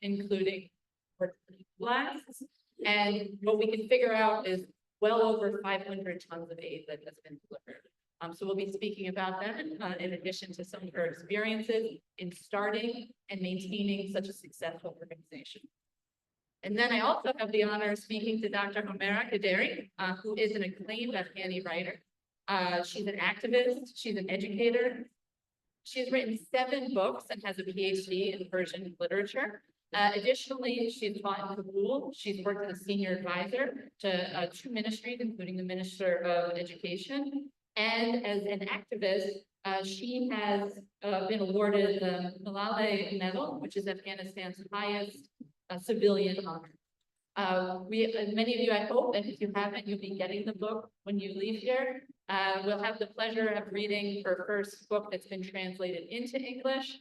including blasts. And what we can figure out is well over 500 tons of aid that has been delivered. So we'll be speaking about that in addition to some of her experiences in starting and maintaining such a successful organization. And then I also have the honor of speaking to Dr. Homeira Qaderi, who is an acclaimed Afghani writer. She's an activist, she's an educator. She's written 7 books and has a PhD in Persian literature. Additionally, she's taught in Kabul. She's worked as a senior advisor to 2 ministries, including the Minister of Education. And as an activist, she has been awarded the Malala Medal, which is Afghanistan's highest civilian honor. Many of you, I hope, and if you haven't, you'll be getting the book when you leave here. We'll have the pleasure of reading her first book that's been translated into English,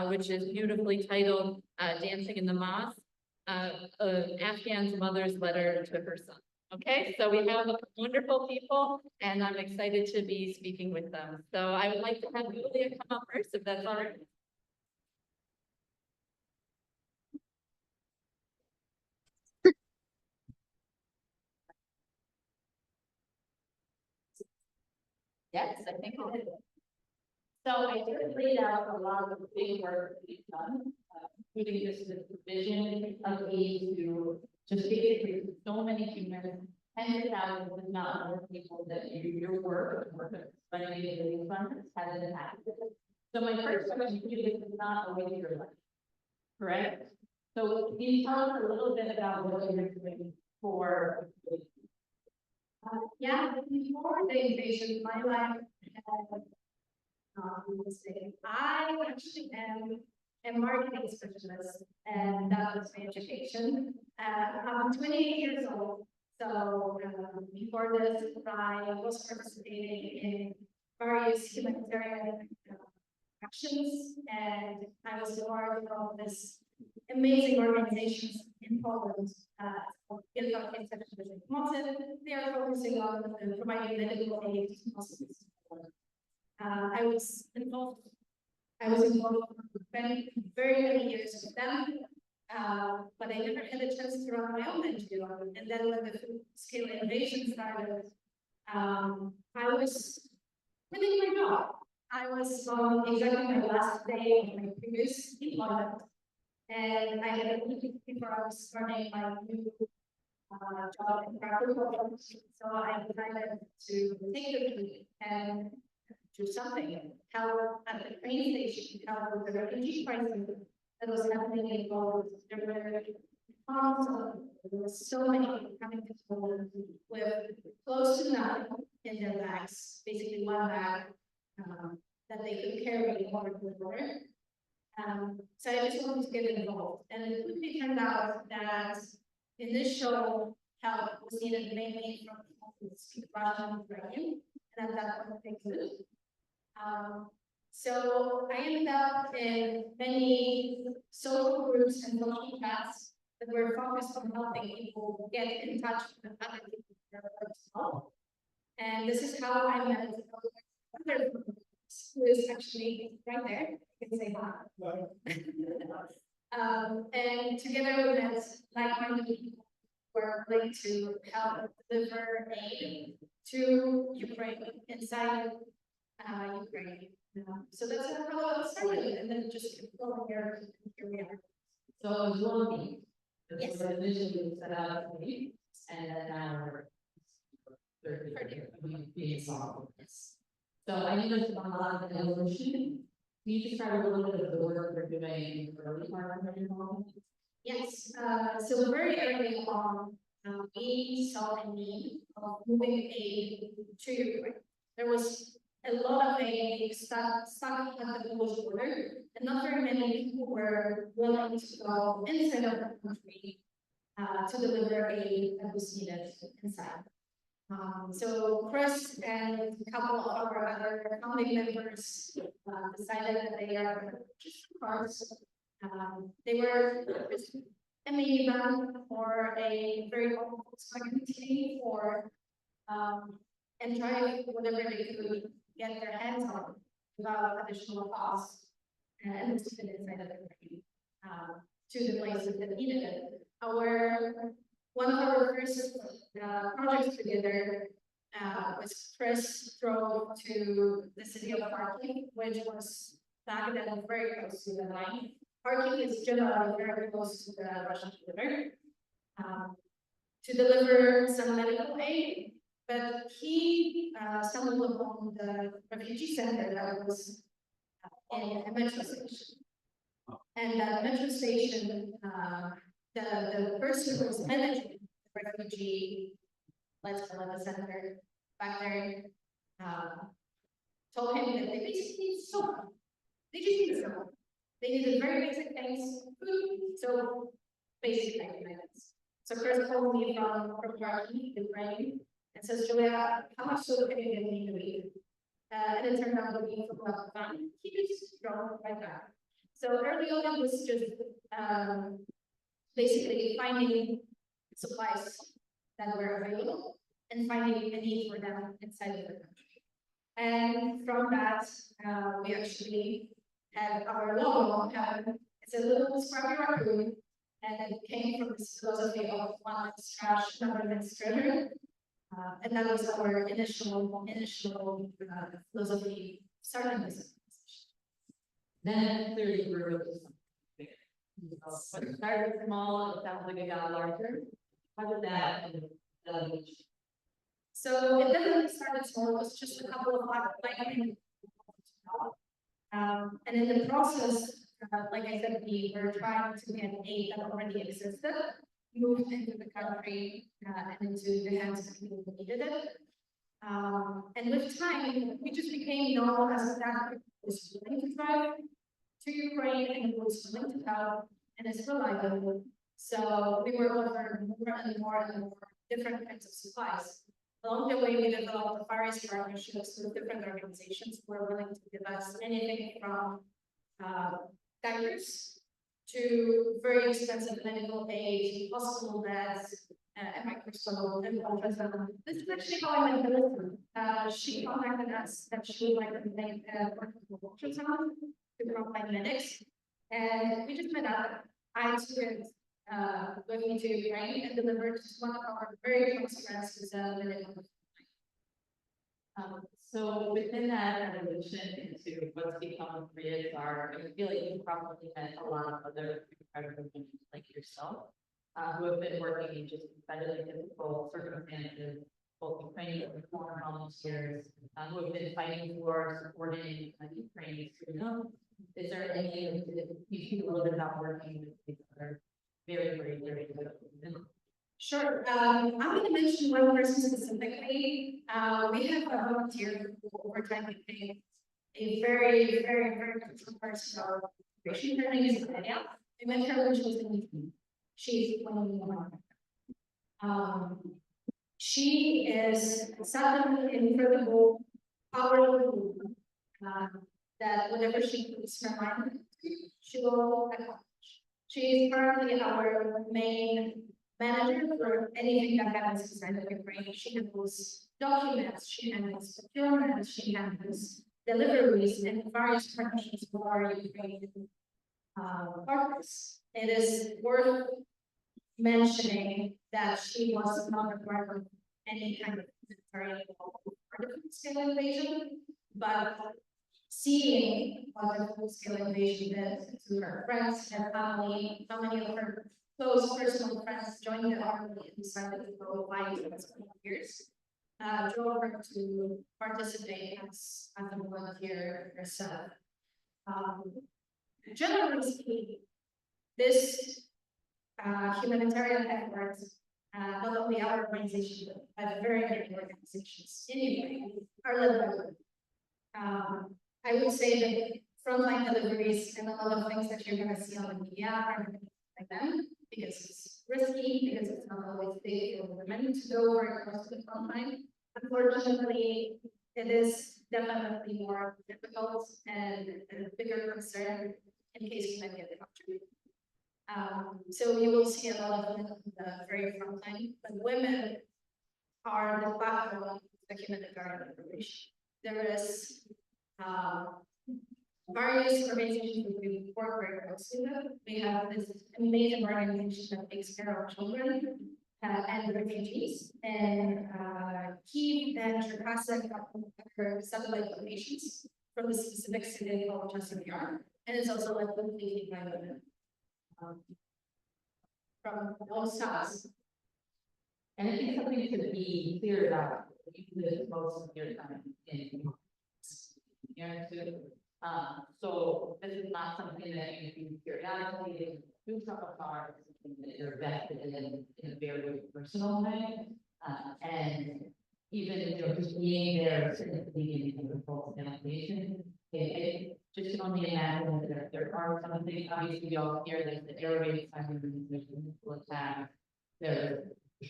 which is beautifully titled Dancing in the Mosque, Afghan's mother's letter to her son. Okay, so we have wonderful people, and I'm excited to be speaking with them. So I would like to have Julia come up first, if that's all right. Yes, I think I did. So I did laid out a lot of the big work that we've done, including just the provision of aid to just basically so many humans, tens of thousands, if not more people that do your work by using funds has an impact. So my first question to you is not a waste your life, correct? So can you tell us a little bit about what you're doing for? Yeah, before the invasion, my life had I actually am a marketing specialist, and that was my education. I'm 28 years old, so before this, I was participating in various humanitarian actions, and I was part of this amazing organizations in Poland. They are focusing on providing medical aid to Muslims. I was involved for very many years with them, but I never had a chance to run my own NGO. And then when the full-scale invasion started, I was quitting my job. I was on exactly my last day of my previous employment, and I had a week before I was starting my new job in practical. So I decided to take the lead and do something, help at the train station, help with the refugee crisis that was happening in Poland. There was so many people coming to Poland with close to nothing in their bags, basically one bag that they could carry over the border. So I just wanted to get involved, and it quickly turned out that in this show, help was needed mainly from people who speak Russian and Ukrainian, and at that point, they could. So I ended up in many social groups and social chats that were focused on helping people get in touch with other people that are help. And this is how I met other groups, who is actually right there. You can say hi. And together we met like-minded people who are willing to help deliver aid to Ukraine inside Ukraine. So that's how it started, and then just keep going here we are. So it was one Yes. So initially set out for me, and then now we're being involved. So I know there's a lot of evolution. Can you describe a little bit of the work we're doing in the early part of your involvement? Yes. So very early on, we saw a need of moving aid to Ukraine. There was a lot of aid stuck at the Polish border, and not very many people were willing to go inside of the country to deliver aid that was needed inside. So Chris and a couple of our other founding members decided that they are just cars. They were a minivan or a very old Volkswagen team or and try whatever they could get their hands on without additional cost and it's been inside of the country. to the places that needed it. One of our first projects together was Chris drove to the city of Kharkiv, which was back then very close to the line. Kharkiv is generally very close to the Russian border, to deliver some medical aid. But he stumbled upon the refugee center that was in a metro station. And that metro station, the person who was managing the refugee, let's call it the center back there, told him that they basically need soap. They just need soap. They needed very basic things, food, so basic items. So Chris called me from Kharkiv, Ukraine, and says, Julia, how much soap can you give me in a week? And it turned out to be from Afghan. He just drove right back. So early on, it was just basically finding supplies that were available and finding a need for them inside of the country. And from that, we actually had our logo. It's a little scrappy raccoon, and it came from this philosophy of one that's trash, another that's treasure. And that was our initial philosophy starting this. Then clearly grew into something bigger. What started small, it sounds like it got larger. How did that? So it definitely started small. It was just a couple of like, and in the process, like I said, we were trying to get aid that already existed, moved into the country and into the hands of people who needed it. And with time, we just became known as that who was willing to drive to Ukraine and who was willing to help and is reliable. So we were offered more and more and more different kinds of supplies. Along the way, we developed various partnerships with different organizations who are willing to give us anything from diapers to very expensive medical aid, hospital beds, a microscope, and ultrasound. This is actually how I met Elena. She contacted us that she would like to make a portable ultrasound to frontline medics, and we just met up. I took it with me to Ukraine and delivered to one of our very close friends who's a medical. So within that evolution into what's become Korea's I feel like you probably met a lot of other incredible women like yourself, who have been working in just incredibly difficult circumstances, both Ukrainian and foreign volunteers, who have been fighting for, supporting Ukraine. Is there any, you speak a little bit about working with these other very good women? Sure. I'm going to mention one person specifically. We have a volunteer who over time became a very crucial person of our operation. Her name is Elena. We met her when she was in Ukraine. She's 21. She is such an incredible, powerful woman that whatever she puts her mind to, she will accomplish. She is currently our main manager for anything that happens inside of Ukraine. She handles documents, she handles procurement, she handles deliveries and various partnerships with our Ukrainian partners. It is worth mentioning that she was not a part of any kind of military full-scale invasion, but seeing what the full-scale invasion did to her friends and family, how many of her close personal friends joined the army and decided to go fight for 20 years, drove her to participate as a volunteer herself. Generally speaking, this humanitarian effort, not only our organization, but very many organizations in Ukraine, are led by women. I would say that frontline deliveries and a lot of things that you're going to see on the media are like them, because it's risky, because it's not always safe for women to go very close to the frontline. Unfortunately, it is definitely more difficult and a bigger concern in case you might get captured. So you will see a lot of women on the very front line, but women are the backbone of the humanitarian operation. There is various organizations that we work very closely with. We have this amazing organization that takes care of children and refugees, and Kyiv and Cherkasy are satellite locations from the specific city of Chasivyar, and it's also like completely by women from all sides. And I think something to be clear about, you live most of your time in here too. So this is not something that you do periodically, do from afar, it's something that you're vested in a very personal way. And even, you know, just being there since the beginning of the whole foundation, it just can only imagine that there are some things, obviously we all hear that the air raid will attack, there's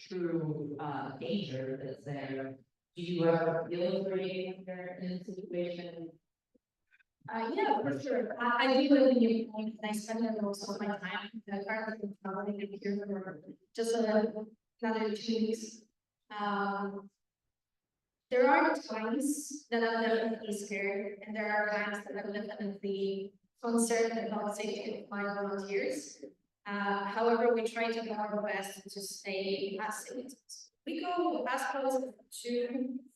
true danger that's there. Do you ever feel afraid when you're in a situation? Yeah, for sure. I do live in New York, and I spend most of my time currently traveling here for just another 2 weeks. There are times that I'm definitely scared, and there are times that I'm definitely concerned about safety of my volunteers. However, we try to do our best to stay as safe as possible. We go as close to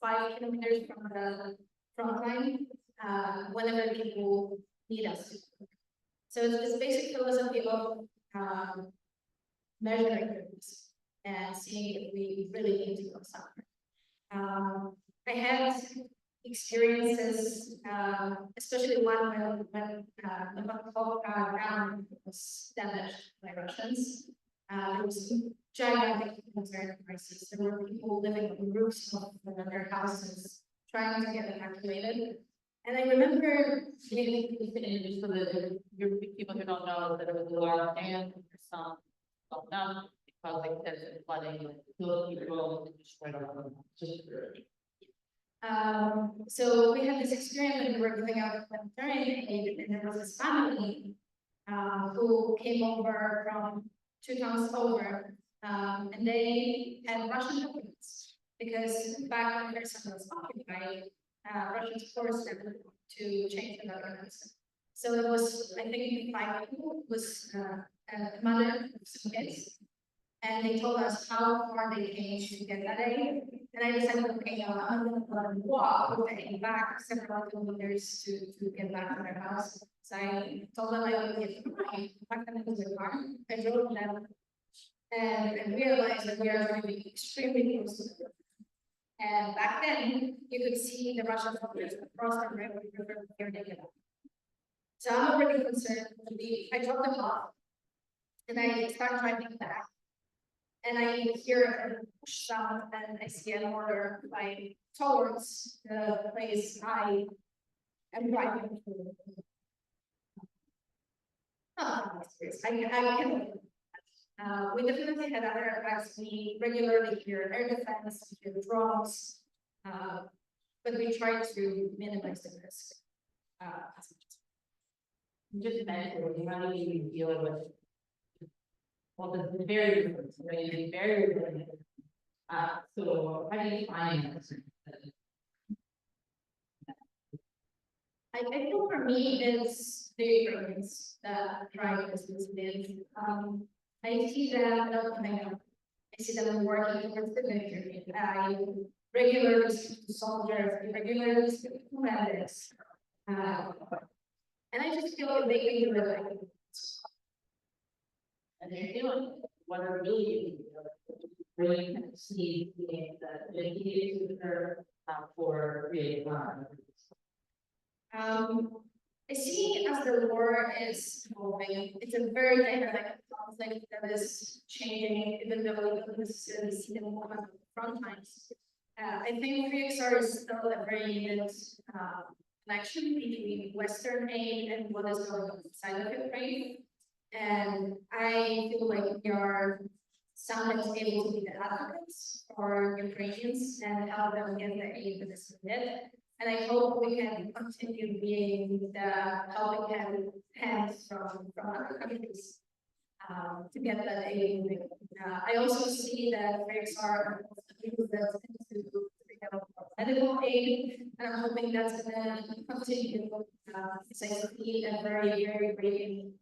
5 kilometers from the front line whenever people need us. So it's this basic philosophy of measuring things and seeing if we really need to go somewhere. I had experiences, especially one when the Afghan was damaged by Russians. There was a gigantic humanitarian crisis. There were people living on the roofs of their houses trying to get evacuated. And I remember Maybe so that your people who don't know that it was a large dam, some don't know, because like there's flooding, those people destroyed our so we had this experience when we were giving out humanitarian aid, and there was this family who came over from 2 towns over, and they had Russian documents because back when Kherson was occupied, Russians forced them to change the documents. So it was, I think, 5 people. It was a mother with some kids, and they told us how far they came to get that aid. And I decided, okay, I'm going to walk back several kilometers to get back to their house. So I told them I would get back them into the car. I drove them, and I realized that we are going to be extremely close to the river. And back then, you could see the Russian soldiers across the river here they get. So I'm already concerned. I dropped them off, and I start driving back. And I hear a push sound, and I see an order flying towards the place I am driving to. We definitely had other attacks. We regularly hear air defense, we hear drones, but we try to minimize the risk as much as possible. Just mentally, how do you deal with? Well, the barriers, right? The barriers. So how do you find that? I think for me, it's the Ukrainians that drive this business. I see them developing. I see them working towards the victory. I regularly speak to soldiers, I regularly speak to medics. And I just feel like they can do it. And they're doing what are really kind of see the dedicated to her for creating I see as the war is evolving, it's a very dynamic conflict that is changing, even though we don't necessarily see them on the front lines. I think PXR is still a very needed connection between Western aid and what is going on inside of Ukraine. And I feel like we are sometimes able to be the advocates for Ukrainians and help them get the aid that is needed. And I hope we can continue being the helping hands from other countries to get that aid. I also see that PXR are moving into medical aid, and I'm hoping that's gonna continue, because I see a very, very great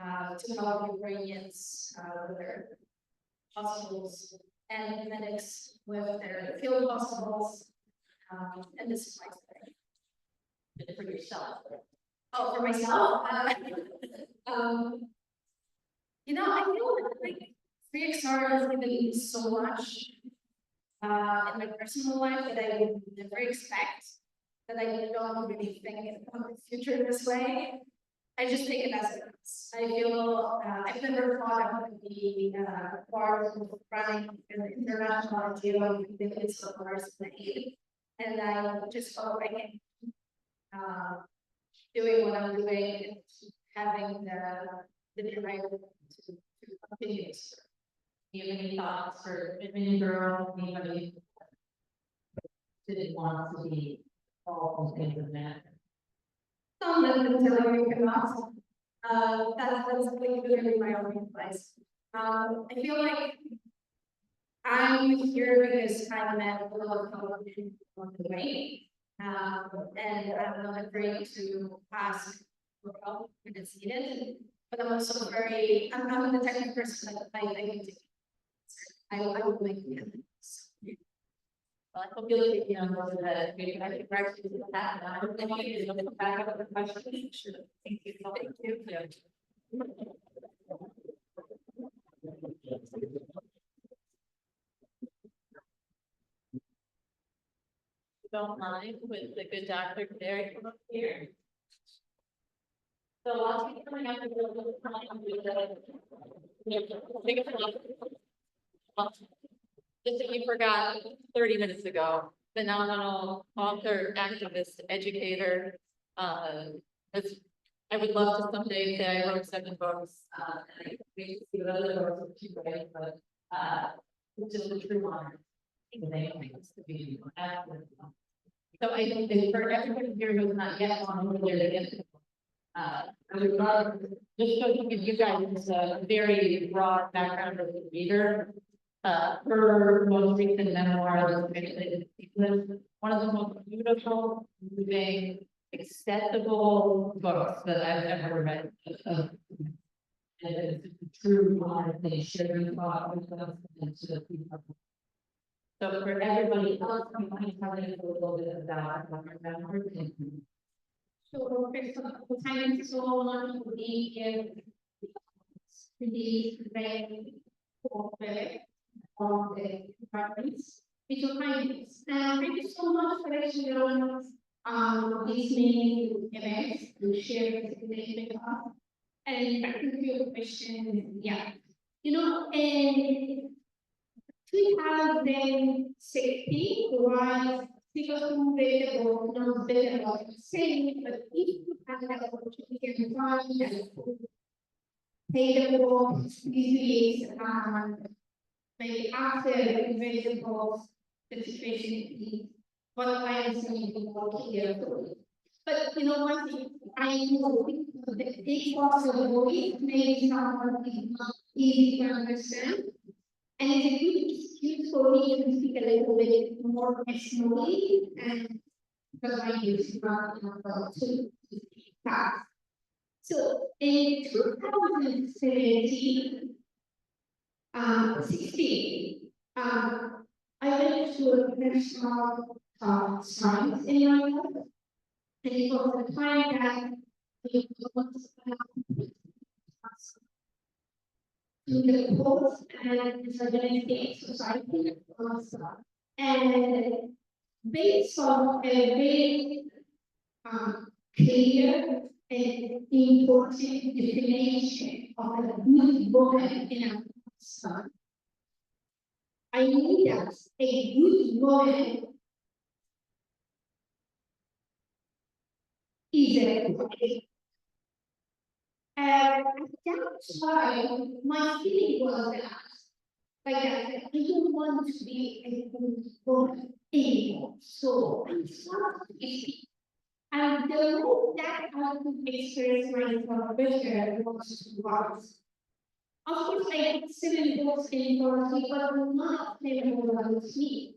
to help Ukrainians with their hospitals and medics with their field hospitals, and this is my For yourself. Oh, for myself, I feel like 3XR has given me so much in my personal life that I would never expect, that I don't really think about the future this way. I just take it as it is. I feel I've never thought I would be part of running an international NGO with the kids of ours in the aid, and I just felt like doing what I'm doing and having the drive to continue. Do you have any thoughts for women, girl, anybody didn't want to be all things of that? Some of them tell you cannot. That's really good in my own place. I feel like I'm here because I met a lot of people along the way. And I'm not afraid to ask for help when it's needed. But I'm also I'm the type of person that I think I would make it. Well, I hope you'll take me on board with that. Maybe I can write you the path. I don't think you can look back up the question. Sure. Thank you. Thank you. Don't mind with the good Dr. Qaderi come up here. So lots of people coming up with a little time with just if you forgot 30 minutes ago, phenomenal author, activist, educator. I would love to someday say I wrote 7 books. And I see what other books that you write, but it's just a true honor. So I think for everybody here who's not yet on who they're against, I would love just so to give you guys a very broad background of the reader. Her most recent memoir was one of the most beautiful, moving, accessible books that I've ever read. And it's a true honor to share your thought with us and to people. So for everybody else, I'm going to tell you a little bit about our memoir. So first of all, thank you so much for being here. This very corporate of the departments. It's your kindness. And thank you so much for actually this many events to share this information with us. And back to your question, yeah. In 2016 was because available, not better about saying, but if you have that opportunity to find and pay the book, this is maybe after the book, the situation is what I am saying about here. But one thing I know the big parts of the voice maybe someone is not easy to understand. And it's a good excuse for me to speak a little bit more personally, and because I use to speak fast. So in 2017, 16, I went to a personal science in my life, and it was the time that we to the post and misogynistic society and based on a very clear and important definition of a good woman in Afghanistan. I knew that a good woman is a good. At that time, my feeling was that, I don't want to be a good woman anymore. So I started to speak. And the way that I could express myself better was to write. Of course, I had 7 books in Turkey, but none of them were about me.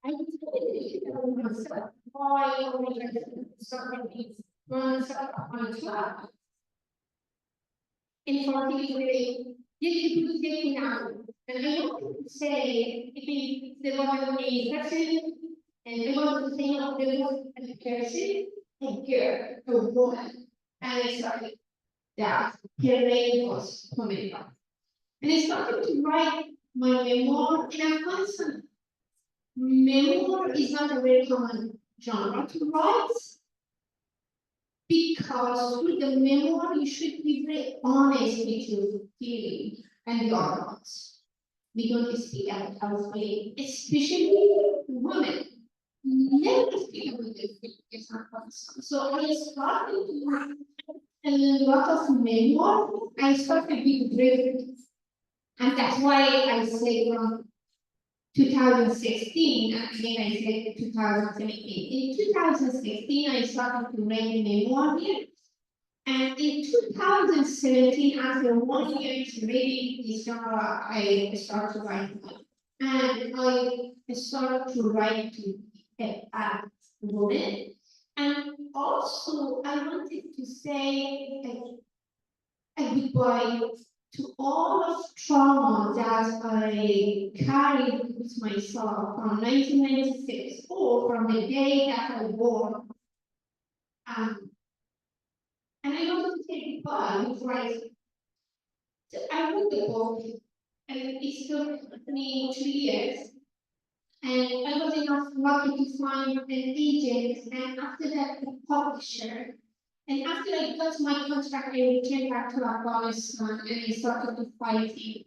I didn't myself why I started these runs on top. In particular, this was taken out. And I want to say, if there was a person, and I want to say, no, there was a person, a girl, a woman, and I started that her name was Homeira. And I started to write my memoir in Afghanistan. Memoir is not a very common genre to write because with the memoir you should be very honest with your feeling and your thoughts. We don't speak about our feeling, especially women. Never speak about their feelings. So I started to write a lot of memoir. I started being driven, and that's why I say from 2016, and then I said 2017. In 2016, I started to write memoir here. And in 2017, after 1 year reading this genre, I started to write. And I started to write to women. And also, I wanted to say a goodbye to all of trauma that I carried with myself from 1996 or from the day that I was born. And I wanted to say goodbye before I wrote the book, and it took me 2 years. And I was enough lucky to find an agent, and after that, a publisher. And after I got my contract, I returned back to Afghanistan and I started to fighting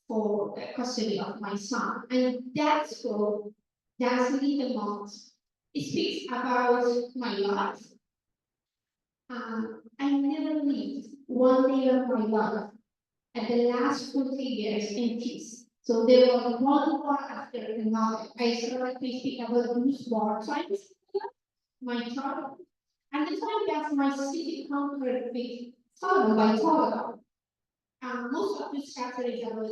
for the custody of my son. And that's for that's the month. It speaks about my life. I never lived 1 day of my life at the last 40 years in peace. So there was one war after another. I started to speak about these war times, my child. And the time that my city conquered with Taliban by Taliban. Most of this chapter is about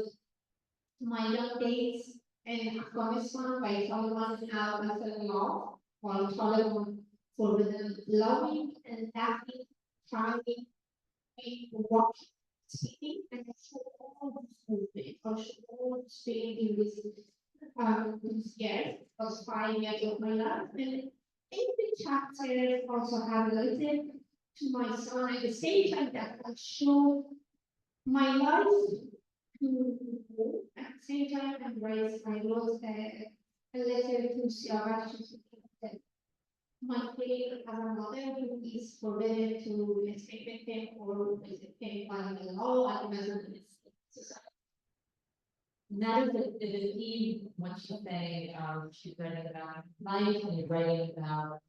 my young days in Afghanistan by Taliban and law, while Taliban forbidden loving and laughing, trying, walking, speaking, and all this movement, all speaking this year was 5 years of my life. And every chapter also highlighted to my son at the same time that I showed my life to at the same time I wrote a letter to Siaga that my faith as a mother who is forbidden to escape with him or visit him by the law and in society. And that is the theme, what she's saying, she's writing about life and you're writing about,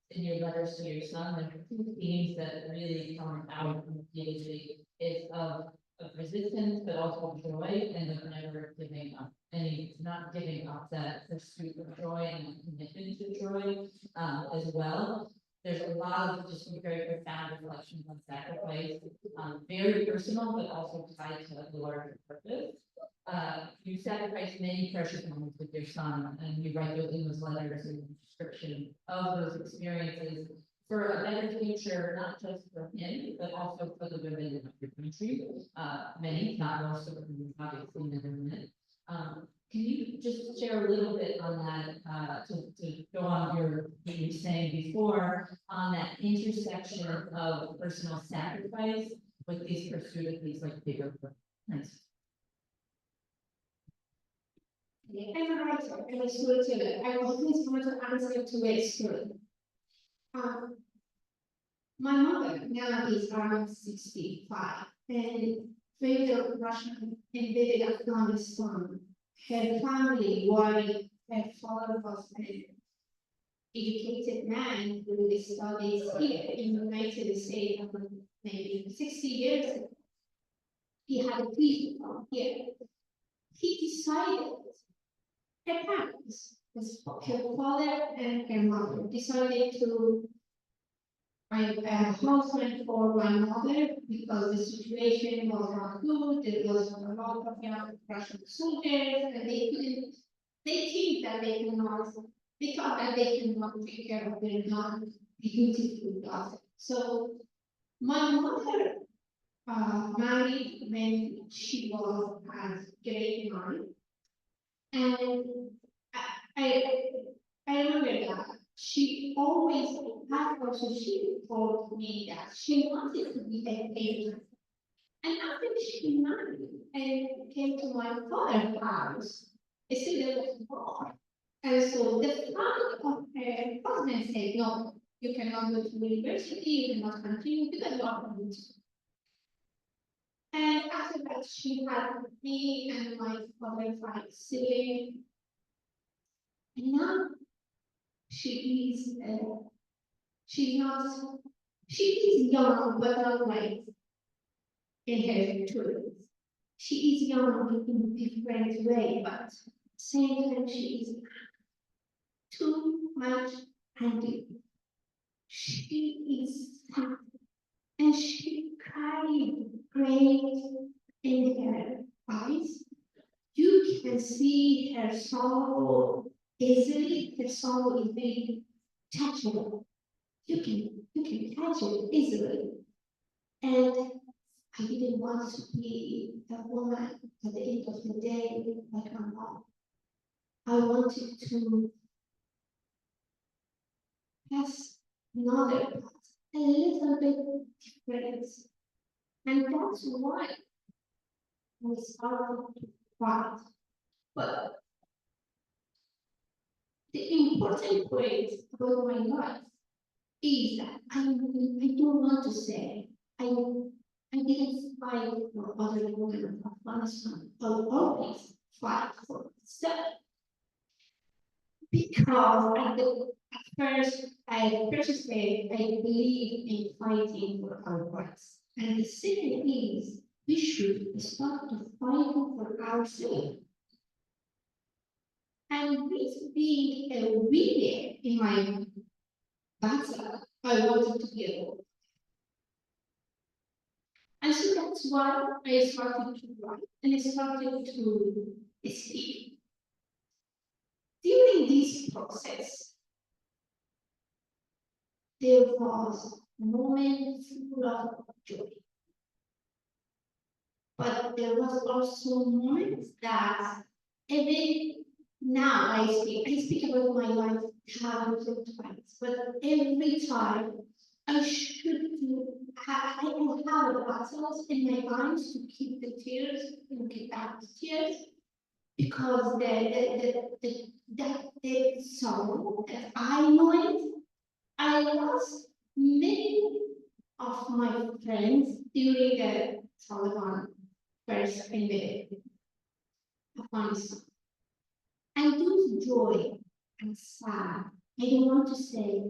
in your letters to your son, there are two themes that really come out immediately is of resistance, but also joy and of never giving up. And not giving up that pursuit of joy and commitment to joy as well. There's a lot of just very profound reflections on sacrifice, very personal, but also tied to the larger purpose. You sacrifice many precious moments with your son, and you write in those letters and description of those experiences for a better future, not just for him, but also for the women of your country. Many, not most of them, obviously, never met. Can you just share a little bit on that, to go on what you were saying before, on that intersection of personal sacrifice with these pursuit of these like bigger purposes? I'm a writer and a storyteller. I always want to answer to a story. My mother now is around 65, and when the Russian invaded Afghanistan, her family, while her father was an educated man who studies here in the United States, maybe 60 years ago, he had a piece from here. He decided, her parents, her father and her mother, decided to find a husband for my mother because the situation was not good. There was a lot of young Russian soldiers and they couldn't they think that they cannot, they thought that they cannot take care of their non-beautiful daughter. So my mother married when she was at grade 9, and I, I remember that she always had also she told me that she wanted to be a painter. And after she married and came to my father's house, I said there was more. And so the father of her husband said, no, you cannot go to university, you cannot continue because you are from the school. And after that, she had me and my father 5 siblings. And now she is, she's not, she is young, but not like in her 20s. She is young in a different way, but at the same time, she is too much angry. She is sad, and she cried great in her eyes. You can see her sorrow easily. Her sorrow is very touchable. You can catch it easily. And I didn't want to be a woman at the end of the day like my mom. I wanted to have another path, a little bit different. And that's why I started to fight. But the important point about my life is that I don't want to say I didn't fight for other women of Afghanistan. I will always fight for myself. Because at first I believe in fighting for our rights. And the second is we should start to fight for ourselves. And with being a woman in my battle, I wanted to be a woman. And so that's why I started to write and I started to speak. During this process, there was a moment full of joy. But there was also moments that even now I speak about my life hundreds of times, but every time I will have battles in my eyes to keep the tears and get out the tears because that sorrow that I know it. I lost many of my friends during the Taliban first invaded Afghanistan. And those joy and sad, I don't want to say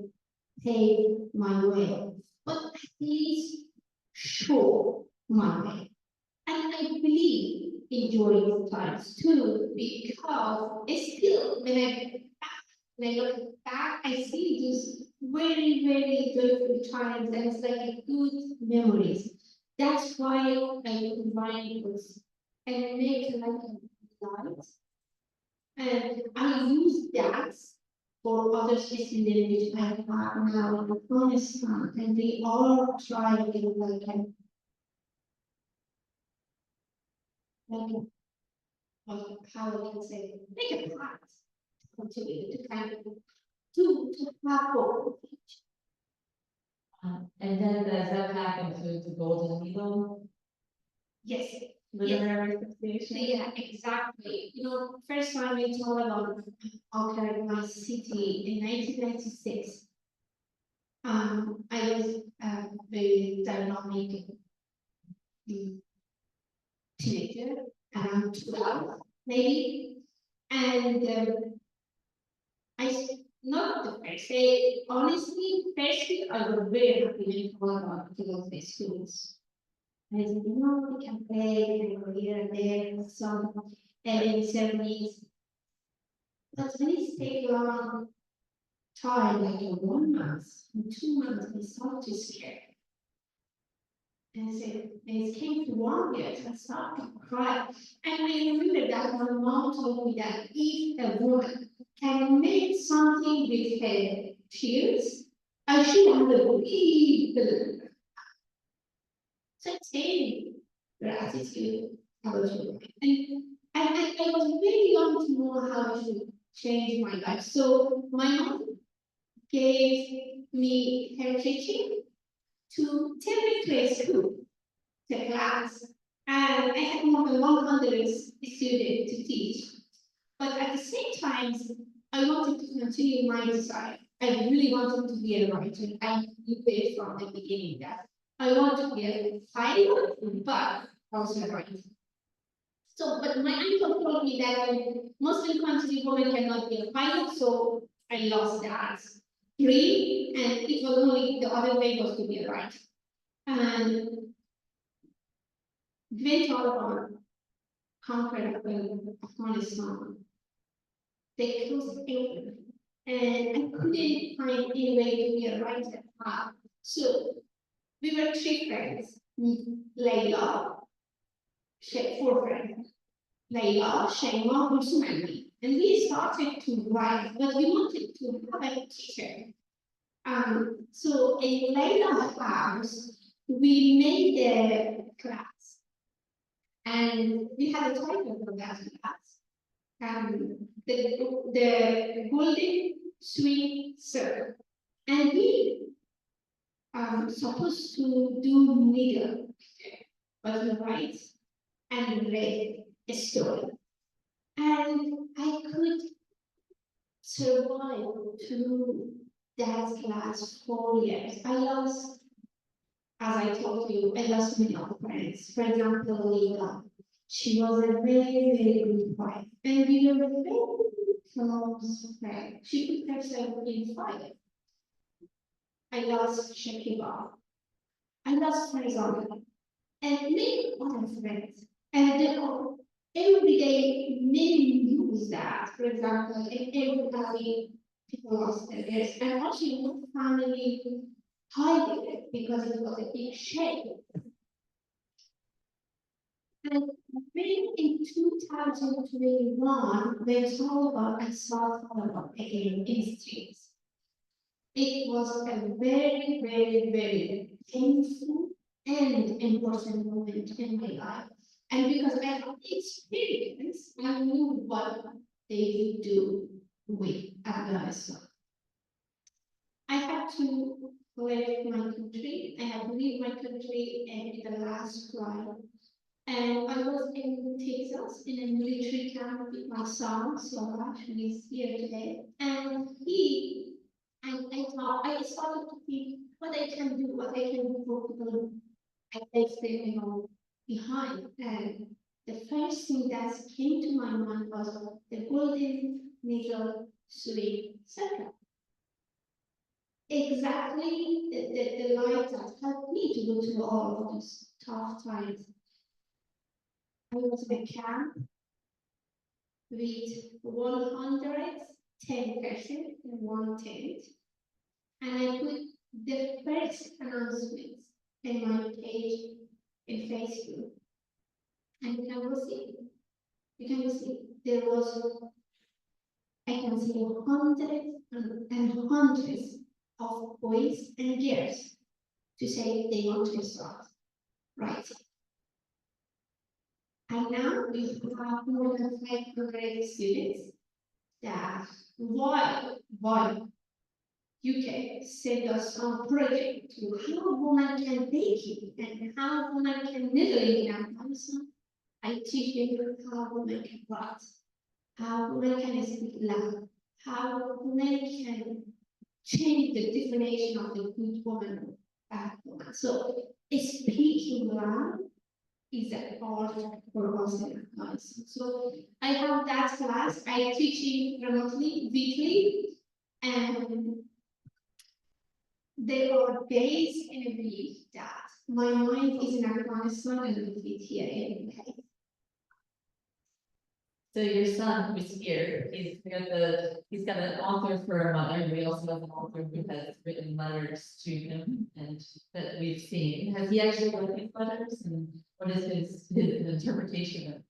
pave my way, but at least show my way. And I believe in joyous times too, because it's still when I look back, I see these very, very joyful times, and it's like a good memories. That's why I combine books and make like a light. And I use that for other specimen which I have now in Afghanistan, and they all try to get like how I can say, make a path continue to kind of to have hope. And then does that happen to the golden needle? Yes. Literary association? Yeah, exactly. You know, first time we told about my city in 1996. I was a very dynamic teenager, around 12, maybe. And I not the first day, honestly, first week I was very happy in Colorado to go to the schools. And I said, you know, we can play, we can go here and there, some ceremonies. But when it takes a long time, like 1 month, 2 months, I start to scare. And I said, and it came to 1 year, I started to cry. And I remember that my mom told me that if a woman can make something with her tears, I should have a big balloon. So take gratitude about your life. And I was very young to know how to change my life. So my mom gave me her teaching to take me to a school, to a class. And I had more than 100 students to teach. But at the same time, I wanted to continue my desire. I really wanted to be a writer. I knew it from the beginning that I want to be a pilot, but also a writer. So, but my uncle told me that in Muslim country, women cannot be a pilot, so I lost that dream, and it was only the other way was to be a writer. And when Taliban conquered Afghanistan, they closed everything, and I couldn't find any way to be a writer. So we were 3 friends, Layla, 4 friends, Layla, Shema, Kulsum, and me. And we started to write, but we wanted to have a teacher. So in Layla's house, we made a class, and we had a title for that class. The golden sweet circle, and we supposed to do middle, but we write and read a story, and I could survive to that class 4 years. I lost, as I told you, I lost many of friends. For example, Lena. She was a very, very good wife, and we were very close friends. She put herself in fire. I lost Shakiba. I lost Faizana, and many other friends. And there are every day many news that, for example, in every people lost their lives, and actually one family hiding it because it was a big shame. And when in 2021, when Taliban, I saw Taliban again in the streets, it was a very, very, very painful and important moment in my life. And because I had experience, I knew what they would do with Afghanistan. I had to leave my country. I had to leave my country in the last flight. And I was in Texas in a military camp with my son, Sola, who is here today. And I started to think what I can do for people I left them, behind. And the first thing that came to my mind was the golden middle sweet circle. Exactly the light that helped me to go through all of those tough times. I was in a camp with 110 persons in one tent, and I put the first announcements in my page in Facebook. And you can see there was, I can see hundreds and hundreds of boys and girls to say they want to start writing. And now we have more than 500 students that why UK send us a project to how women can bake and how women can knit in Afghanistan. I teach them how women can write, how women can speak loud, how women can change the definition of the good woman. So speaking loud is an art for us in Afghanistan. So I have that class. I teach it remotely, weekly, and there are days in a week that my mind is in Afghanistan and I live here in UK. So your son who's here, he's got an author for a mother, and we also have an author who has written letters to him and that we've seen. Has he actually read these letters, and what is his interpretation of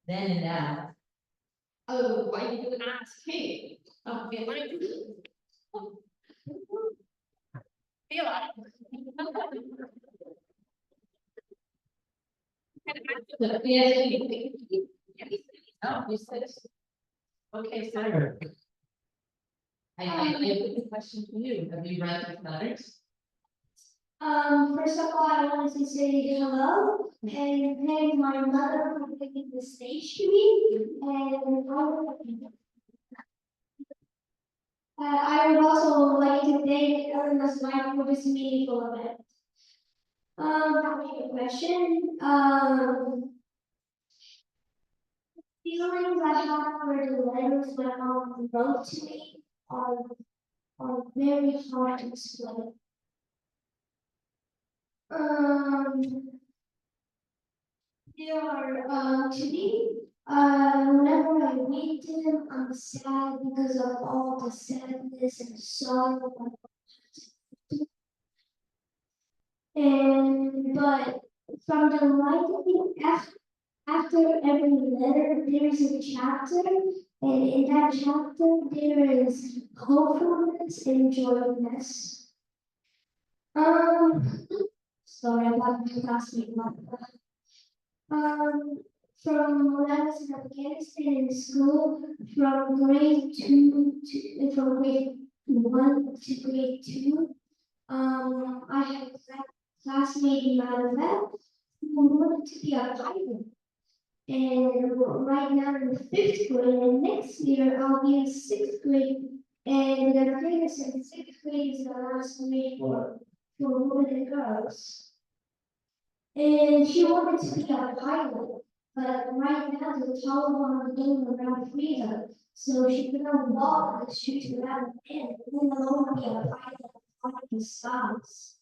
then and now? Oh, why did you ask him? Oh, yeah, what do you feel Oh, you said. Okay, sorry. I have a question for you. Have you read these letters? First of all, I wanted to say hello and thank my mother for taking the stage to me. I would also like to thank Elena's life for this meaningful event. Having a question. Feelings I have for the letters my mom wrote to me are very hard to explain. They are to me. Whenever I read them, I'm sad because of all the sadness and sorrow. But from the writing, after every letter, there is a chapter, and in that chapter, there is hopefulness and joyousness. Sorry about my classmate. From when I was in Afghanistan in school, from grade 1 to grade 2, I had a classmate in Malawi who wanted to be a pilot. And right now in the 5th grade, and next year I'll be in 6th grade. And in Afghanistan, 6th grade is the last grade for women and girls. And she wanted to be a pilot, but right now the Taliban don't allow freedom. So she cannot walk the streets without a pen, let alone be a pilot of the stars.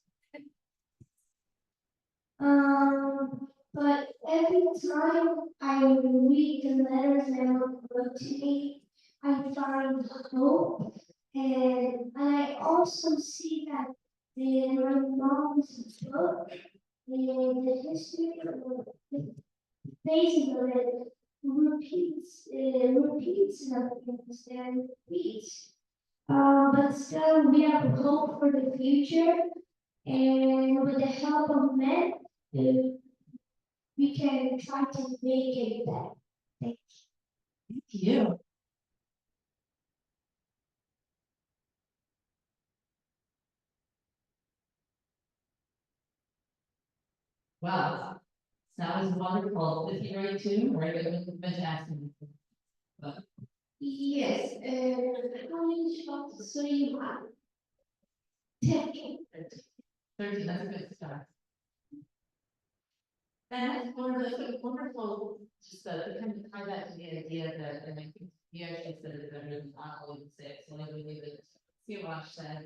But every time I read the letters that wrote to me, I find hope, and I also see that in my mom's book, and the history of the phases of it repeats in Afghanistan, repeats. But still, we have hope for the future, and with the help of men, we can try to make it better. Thank You. Wow, sounds wonderful. Did he write too, or are you going to ask him? Yes, how many shots do you have? 10. 13, that's a good start. And that's wonderful, just to kind of tie that to the idea that, and I think you actually said it better than I would say, so I believe that Siraj said,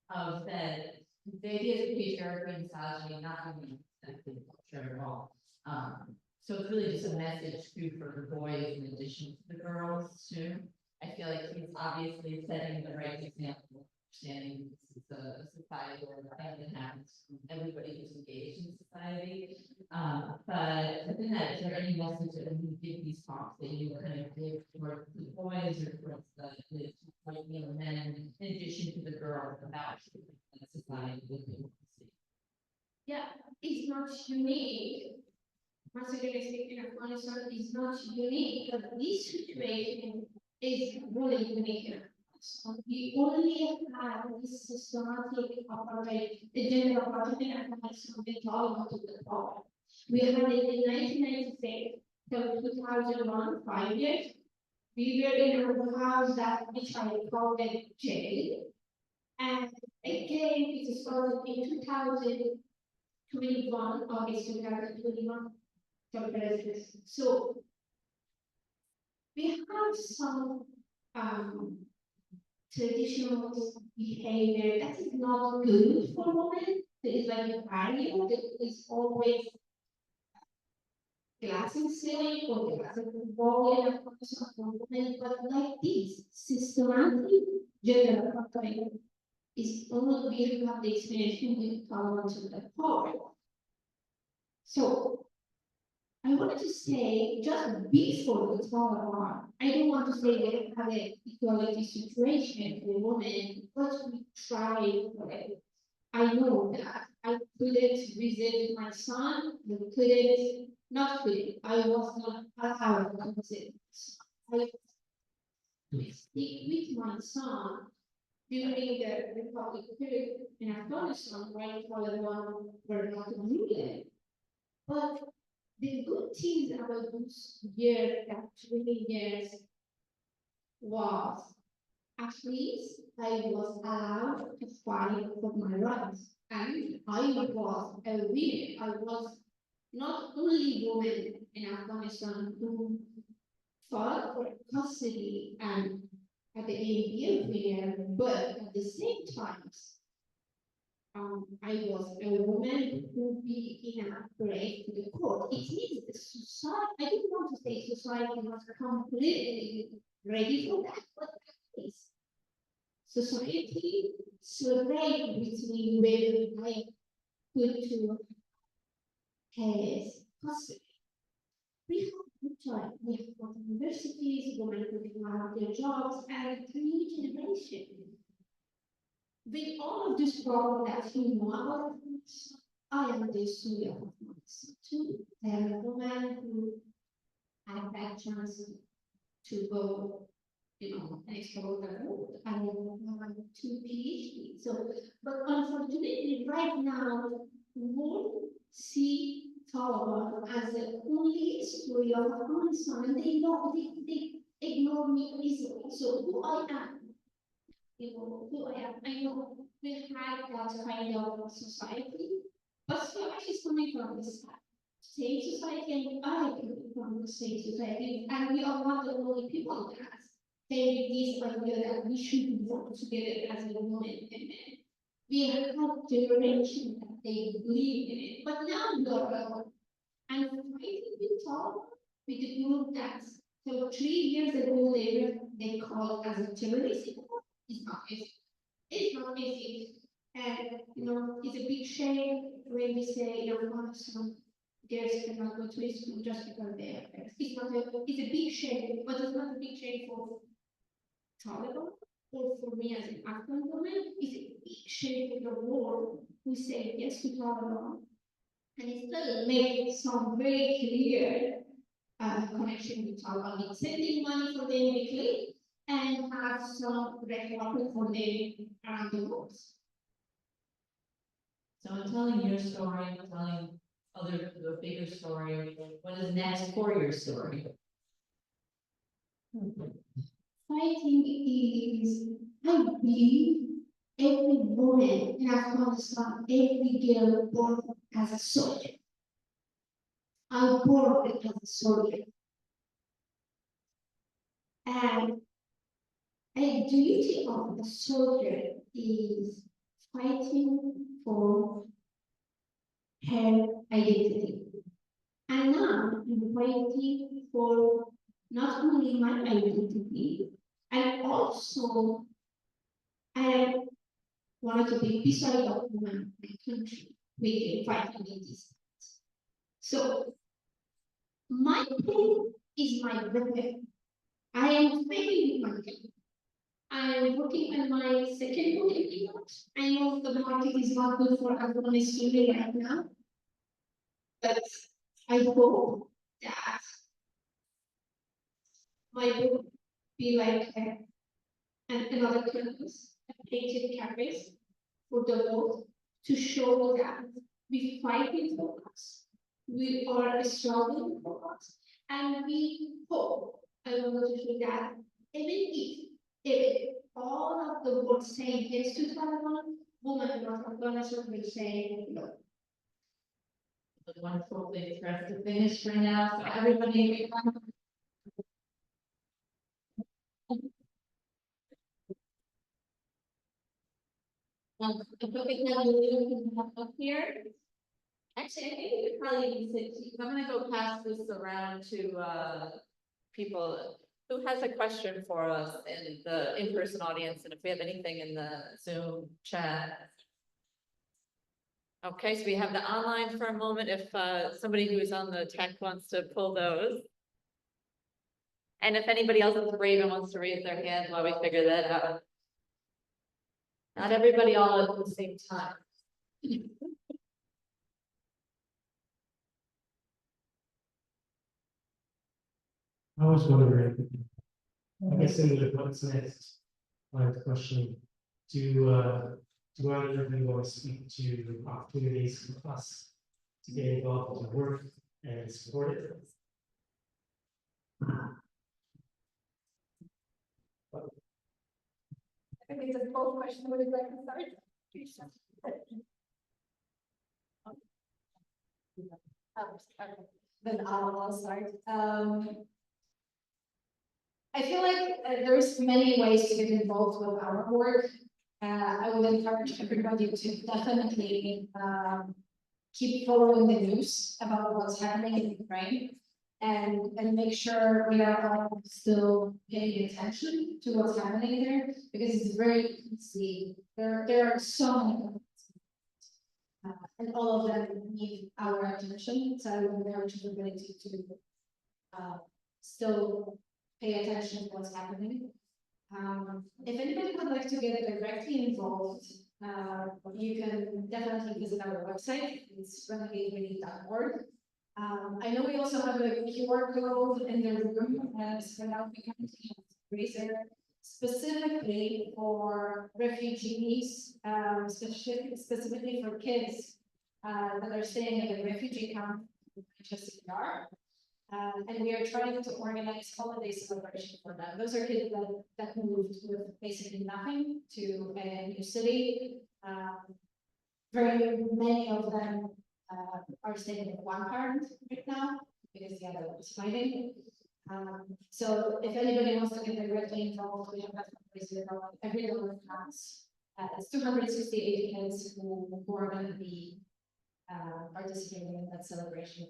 that the idea is patriarchy and misogyny not having an culture at all. So it's really just a message too for the boys in addition to the girls too. I feel like he's obviously setting the right example, understanding this is a society where that happens from everybody who's engaged in society. But within that, is there any message that when you give these talks that you kind of give towards the boys or towards the men, in addition to the girls, about society that they want to see? Yeah, it's not unique. Once again, speaking of Afghanistan, it's not unique, but this situation is really unique in Afghanistan. We only have this systematic apartheid, the gender apartheid in Afghanistan with Taliban to the power. We had it in 1996 till 2001, 5 years. We were in a house that which I called it jail. And again, it started in 2021, August 2021. So we have some traditional behavior that is not good for women. There is like a value that is always glass ceiling or glass wall in a women, but like this, systematic gender apartheid is only we have the experience with tolerance of the power. So I wanted to say just before the Taliban, I don't want to say we have an equality situation for women, but we try for it. I know that I couldn't visit my son, I couldn't, not couldn't, I was not allowed to visit my son. I speak with my son during the Republic period in Afghanistan, right, Taliban were not ruling. But the good things about those years, that 20 years, was at least I was allowed to fight for my rights. And I was a woman. I was not only woman in Afghanistan who fought for custody and at the end fair, but at the same time, I was a woman who be in a parade to the court. It means the society, I don't want to say society was completely ready for that, but at least society celebrate with me when I put to his custody. We have good time. We have got universities, women who have their jobs, and a new generation. With all of this problem that you know about, I am the story of myself too. I am a woman who had that chance to go, and explore the world. I have 2 PhDs. So, but unfortunately, right now, we won't see Taliban as the only story of Afghanistan, and they ignore me easily. So who I am, who I am. I know we had that kind of society, but so she's coming from the same society, and I come from the same society, and we are not the only people that carry this idea that we should work together as a woman and men. We have generation that they believe in it, but now we are alone. And fighting with Taliban, with the group that so 3 years ago they called as a terrorist. It's not easy. It's not easy. And it's a big shame when we say in Afghanistan girls cannot go to school just because they are girls. It's a big shame, but it's not a big shame for Taliban or for me as an Afghan woman. It's a big shame for the world who say yes to Taliban. And it still makes some very clear connection with Taliban. It's sending money for them weekly and have some record for them around the world. So I'm telling your story, I'm telling the bigger story. What is next for your story? Fighting is, I believe, every woman in Afghanistan, every girl born as a soldier. I born as a soldier. And a duty of a soldier is fighting for her identity. And now I'm fighting for not only my identity, and also I wanted to be beside of my country with fighting in this. So my pain is my weapon. I am fighting with my pain. I am working on my second book. I know the market is not good for Afghanistan right now, but I hope that my book be like another canvas, a painted canvas for the world to show that we fighting for us, we are struggling for us, and we hope, I want to show that even if all of the world say yes to Taliban, women of Afghanistan will say no. It's a wonderful place for us to finish right now. So everybody, The topic that we have up here, Actually, I think we could probably use it. I'm gonna go pass this around to people. Who has a question for us in the in-person audience, and if we have anything in the Zoom chat. Okay, so we have the online for a moment, if somebody who's on the tech wants to pull those. And if anybody else is brave and wants to raise their hand while we figure that out. Not everybody all at the same time. I was wondering, I guess in the what's next, question, do either of you want to speak to opportunities for us to get involved in work and support it? I think it's a both question. Would you like to start? Then I'll start. I feel like there's many ways to get involved with our work. I would encourage everybody to definitely keep following the news about what's happening in Ukraine, and make sure we are all still paying attention to what's happening there, because it's very easy. There are so many. And all of them need our attention, so I would encourage everybody to still pay attention to what's happening. If anybody would like to get directly involved, you can definitely visit our website. It's renegaderelief.org. I know we also have a QR code in the room, so now we can razor specifically for refugees, specifically for kids that are staying at a refugee camp in Manchester. And we are trying to organize holiday celebration for them. Those are kids that moved with basically nothing to a new city. Very many of them are staying with one parent right now because the other one is fighting. So if anybody wants to get directly involved, we have that fundraiser every dollar counts. It's 268 kids who are going to be participating in that celebration.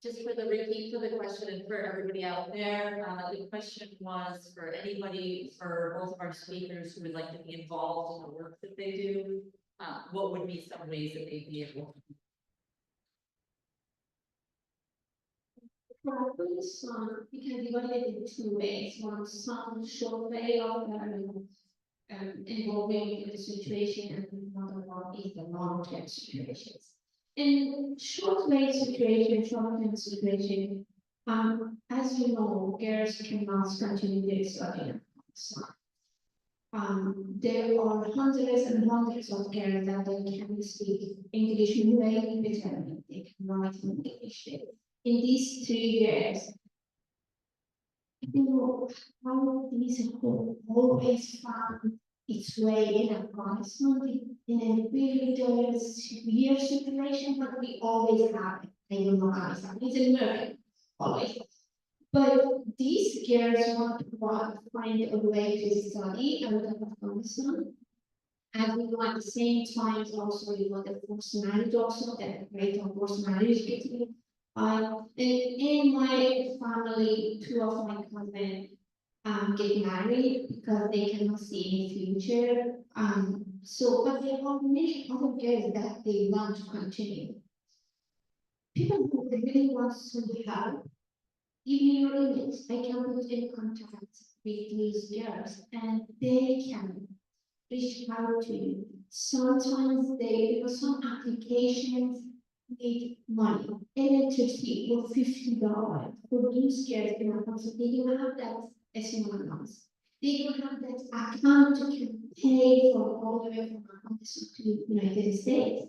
Just for the repeat for the question and for everybody out there, the question was for anybody, for both of our speakers who would like to be involved in the work that they do, what would be some ways that they'd be able to? Probably some, you can divide it in two ways. One, some short way of involving in the situation, and another one is the long-term situations. In short-way situation, short-term situation, as you know, girls cannot continue their study. There are hundreds and hundreds of girls that they can speak English way better. They can write in English. In these 3 years, I don't know how this hope always found its way in Afghanistan in a really severe situation, but we always have it. I don't know how it's happening. It's a miracle, always. But these girls want to find a way to study out of Afghanistan. And we want at the same time also we want the forced marriage also, that rate of forced marriage getting. In my family, 2 of my cousins get married because they cannot see any future. But there are many other girls that they want to continue. People who really want to help, even your limits, I can put in contact with these girls and they can reach out to you. Sometimes because some applications need money, electricity for $50 for those girls in our country. They don't have that small amounts. They don't have that account to pay for all the way from Afghanistan to United States.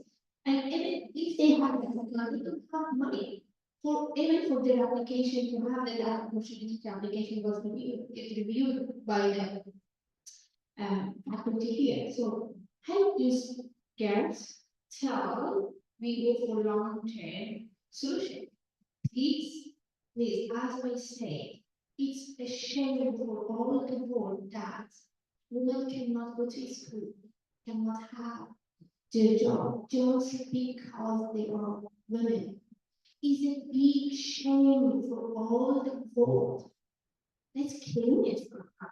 And even if they have that account, they don't have money for even for their application to have that opportunity. The application was reviewed by the faculty here. So help these girls till we go for long-term solution. Please, as I say, it's a shame for all the world that women cannot go to school, cannot have their job just because they are women is a big shame for all involved. Let's claim it for her.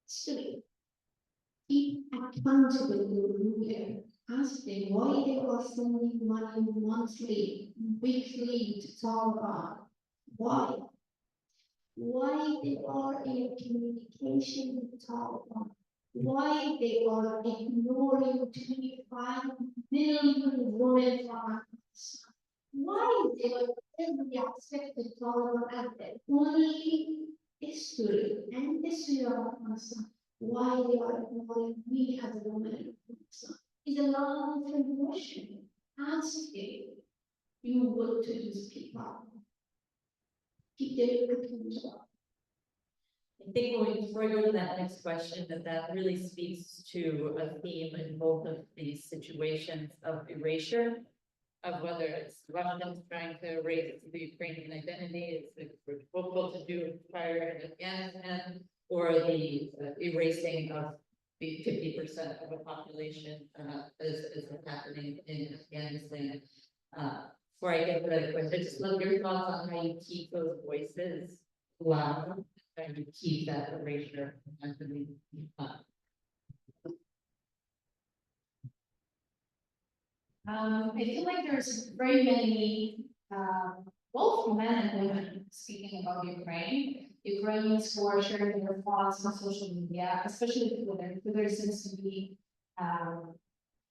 Three, be accountable to the ruler. Ask them why they are sending money monthly, weekly to Taliban. Why? Why they are in communication with Taliban? Why they are ignoring 25 million women from Afghanistan? Why they are every aspect of Taliban as the only history and history of Afghanistan? Why they are ignoring me as a woman in Afghanistan? Is a long-term question. Ask them. You want to these people. Keep them accountable. I think going further to that next question, that really speaks to a theme in both of these situations of erasure, of whether it's Russians trying to erase the Ukrainian identity, it's difficult to do prior in Afghanistan, or the erasing of the 50% of the population is happening in Afghanistan. Before I get to that question, just love your thoughts on how you keep those voices loud, trying to keep that erasure happening. I feel like there's very many, both men and women speaking about Ukraine. Ukrainians who are sharing their thoughts on social media, especially Twitter. Twitter seems to be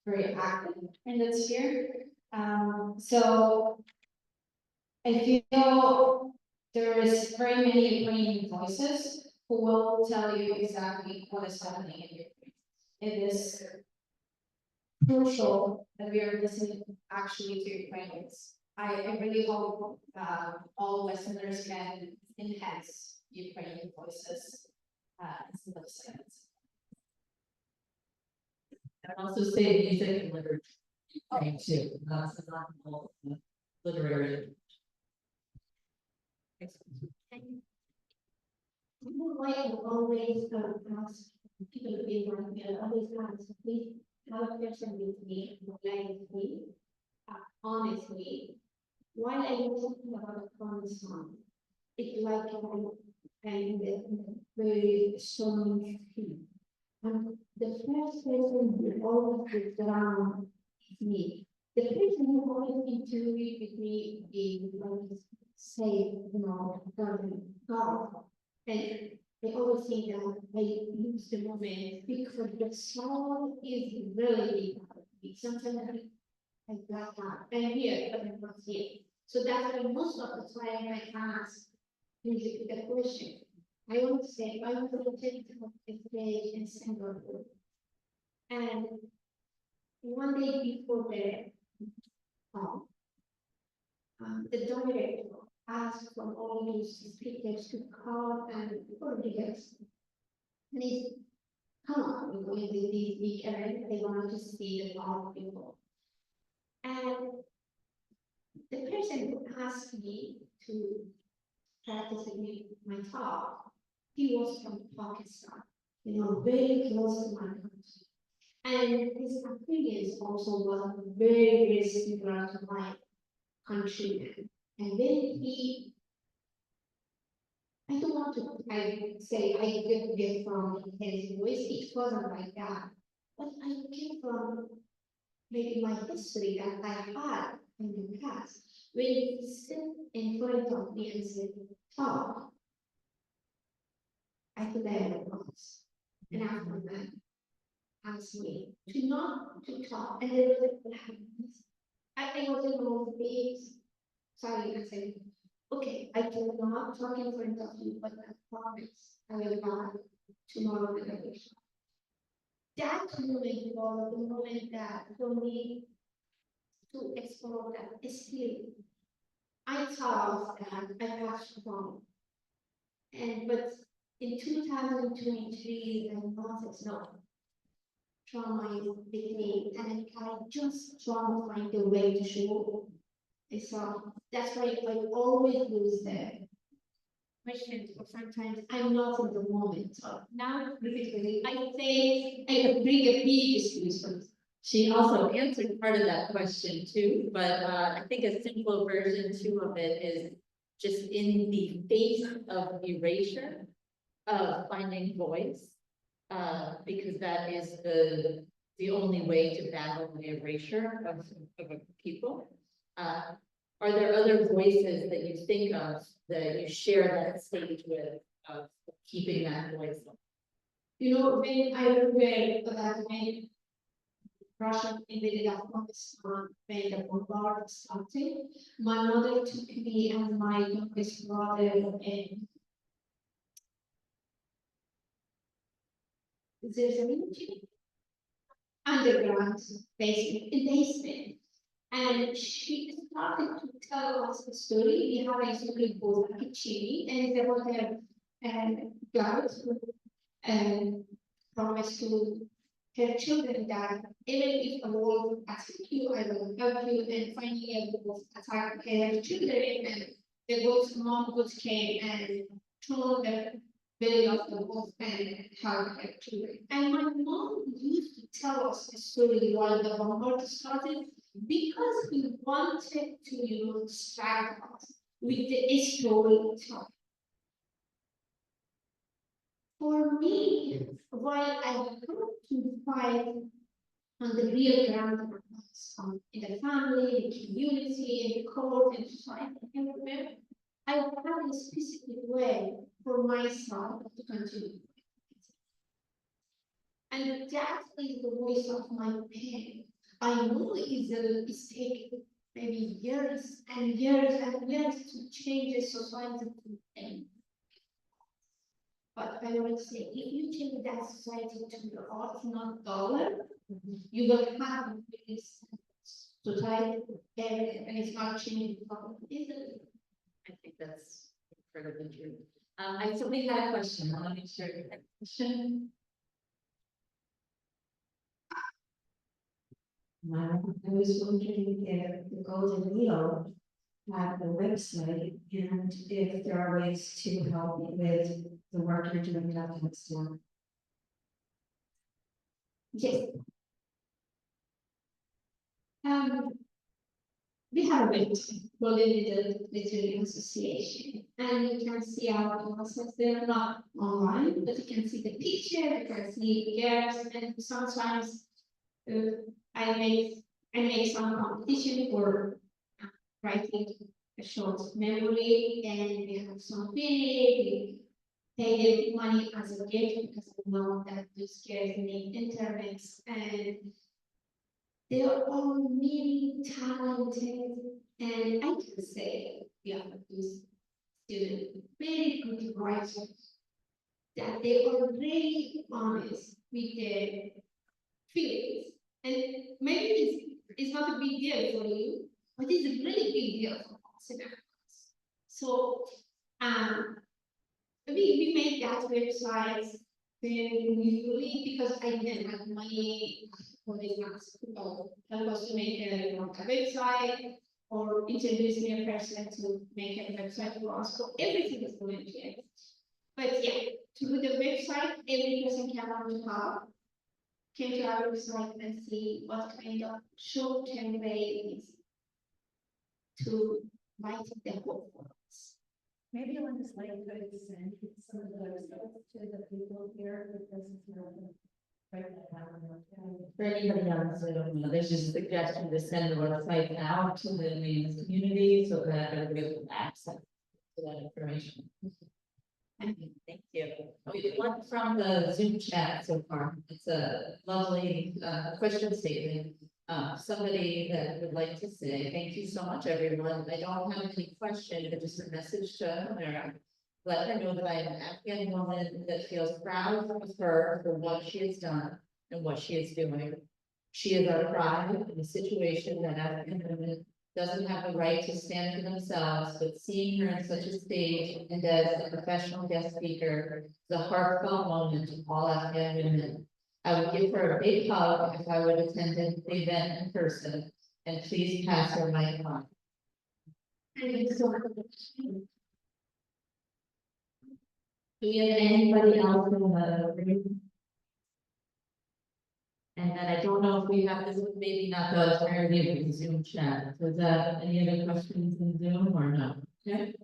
very active in this sphere. So I feel there is very many Ukrainian voices who will tell you exactly what is happening in Ukraine. It is crucial that we are listening actually to Ukrainians. I really hope all Westerners can enhance Ukrainian voices instead of silence. And also say music and literature too, not literary. People like always ask people to be like me, always ask, please have a person with me, like me, honestly. While I was talking about Afghanistan, it's like I'm very strong feet. And the first person who always gets down is me. The person who always interviewed with me is like say, God. And they always say that I use the moment because the soul is really big. Sometimes I got that. And here, but I'm not here. So that's why most of the time I ask the question. I always say, I want to take the stage in Singapore. And one day before the director asked from all these speakers to come and record us. And he come on, we're going to these big events, they want to see the all people. And the person who asked me to participate in my talk, he was from Pakistan, very close to my country. And his opinions also was very, very similar to my countrymen. And then I don't want to say I get from his voice, it wasn't like that. But I came from maybe my history that I had in the past. When he sit in front of me and said, talk, I could have a promise. And after that, asked me to not to talk. And there was what happens. I was in all the days. Sorry, I said, okay, I cannot talk in front of you, but I promise I will not tomorrow when I will. That moment was the moment that for me to explore that is still. I thought that I passed from. But in 2023, I thought no. Trauma is big and I just try to find a way to show. So that's why I always use the questions, or sometimes I'm not in the moment. So now, basically, I say I could bring a big excuse for this. She also answered part of that question too, but I think a simple version too of it is just in the face of erasure, finding voice, because that is the only way to battle the erasure of a people. Are there other voices that you think of that you share that stage with, of keeping that voice? You know, when I read that when Russia invaded Afghanistan, when the bombardment started, my mother took me and my youngest brother and there's a military underground basement. And she started to tell us the story. We have a story called Chili, and there was a guard who promised to her children that even if a wolf attacks you, I will help you. And finally, a wolf attacked her children, and the wolf's mom came and tore the belly of the wolf and helped her children. And my mom used to tell us the story while the bombardment started, because we wanted to distract us with the storytelling. For me, while I hope to fight on the real ground, in the family, in the community, in the court, in society, everywhere, I have a specific way for myself to continue. And that is the voice of my pain. I know it's taken maybe years and years and years to change the society to end. But I would say, if you change that society to the art, not dollar, you will have this society, and it's not changing the problem, is it? I think that's incredibly true. Somebody had a question. I want to make sure you had a question. I was wondering if the Golden Wheel had a website and if there are ways to help with the work you're doing in Afghanistan. Yes. We have a website, Golden Literary Association, and you can see our classes. They're not online, but you can see the picture, you can see gaps, and sometimes I make some competition for writing a short memory, and we have some we pay money as a gift because I know that those kids need internet, and they are all really talented, and I can say we have these students very good writers, that they are really honest with their feelings. And maybe it's not a big deal for you, but it's a really big deal for us in Africa. So we made that website usually because I didn't have money for this help us to make a website or introduce me a person to make a website for us. So everything is volunteer. But yeah, through the website, every person can learn to help. Came to our website and see what kind of short-term way is to write the whole for us. Maybe on this slide, you could send some of the results to the people here because it's not right now. For anybody on Zoom, there's just a suggestion to send the website out to the main community so that everybody can access to that information. Thank you. We went from the Zoom chat so far. It's a lovely question statement. Somebody that would like to say, thank you so much, everyone. I don't have any question, but just a message to Homeira. Let her know that I am an Afghan woman that feels proud of her for what she has done and what she is doing. She is our pride in a situation that Afghan women doesn't have the right to stand for themselves, but seeing her in such a stage and as a professional guest speaker is a heartfelt moment to all Afghan women. I would give her a big hug if I would attend the event in person, and please pass her my on. Thank you so much. Do we have anybody else in the room? And then I don't know if we have this, maybe not the entirety of the Zoom chat. So is that any other questions in Zoom or no? Okay.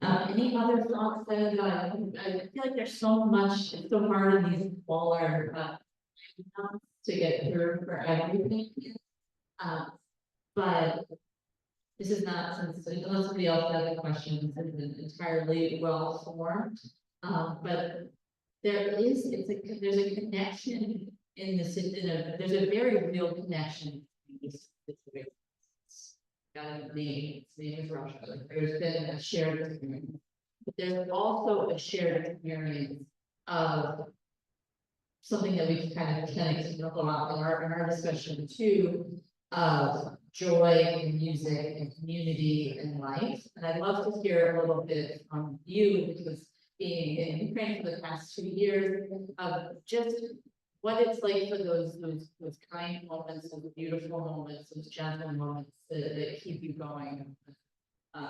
Any other thoughts that, I feel like there's so much, it's so hard in these smaller, to get through for everything. But this is not, since unless somebody else has a question, this isn't entirely well formed. But there's a connection in this, there's a very real connection in this situation. Got a name, its name is Russia. There's been a shared experience, but there's also a shared experience of something that we've kind of talked about in our discussion too, of joy in music and community and life. And I'd love to hear a little bit from you, because being in Ukraine for the past 2 years, of just what it's like for those kind moments, those beautiful moments, those gentle moments that keep you going.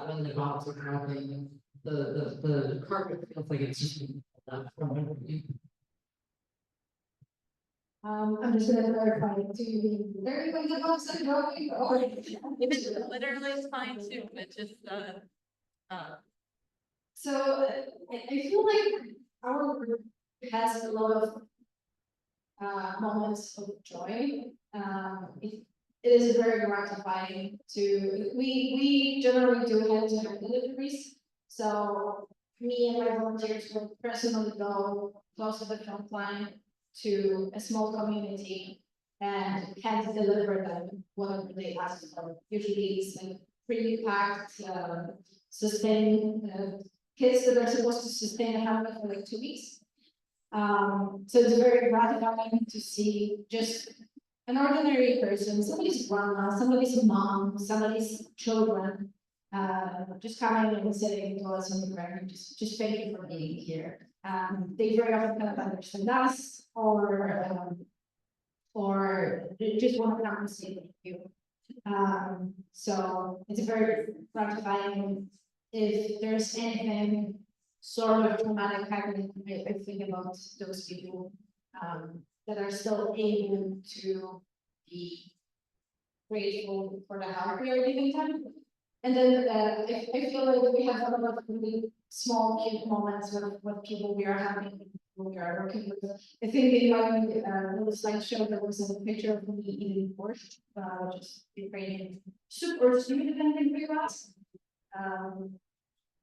When the bombs are dropping, the carpet feels like it's just being pulled up from under you. I'm just gonna clarify to you, very when the bombs are dropping, or Even literally is fine too, but just, so I feel like our group has a lot of moments of joy. It is very gratifying to, we generally do hand-to-hand deliveries. So me and my volunteers will personally go close to the front line to a small community and hand deliver them whatever they ask for. Usually it's like pre-packed, sustain kits that are supposed to sustain a family for like 2 weeks. So it's very gratifying to see just an ordinary person, somebody's grandma, somebody's mom, somebody's children, just coming and sitting to us on the ground, just thank you for being here. They very often kind of understand us, or they just want to come and say thank you. So it's very gratifying. If there's anything sort of traumatic happening, I think about those people that are still able to be grateful for the help we are giving them. And then I feel like we have a lot of really small, cute moments with people we are having, people we are working with. I think in my little slideshow there was a picture of me eating borscht, which is Ukrainian soup or stew, depending where you ask.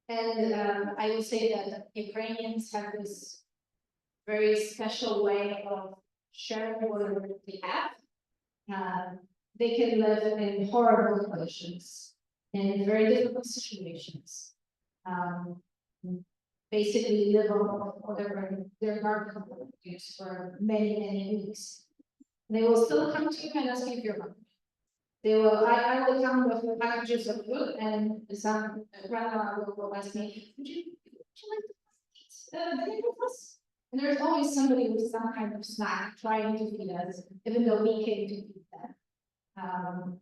And I would say that Ukrainians have this very special way of sharing whatever they have. They can live in horrible conditions, in very difficult situations. Basically live on whatever their garden produce for many, many weeks. They will still come to you and ask you if you're hungry. They will, I will come with packages of food, and some grandma will ask me, would you like to eat with us? And there's always somebody with some kind of snack trying to feed us, even though we came to feed them.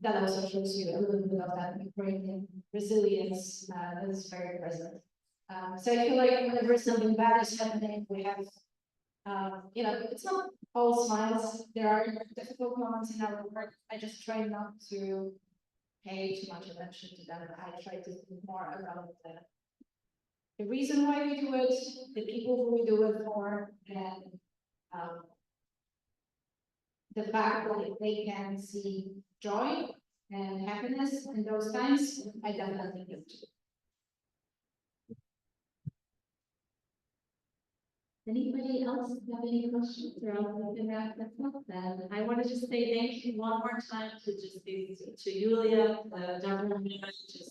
That also shows you a little bit of that Ukrainian resilience that is very present. So I feel like whenever something bad is happening, we have, it's not all smiles. There are difficult moments in our work. I just try not to pay too much attention to them. I try to think more about the reason why we do it, the people who we do it for, and the fact that if they can see joy and happiness in those times, I definitely do too. Anybody else have any questions, or else we can wrap this up then? I want to just say thank you one more time to Julia, the government, just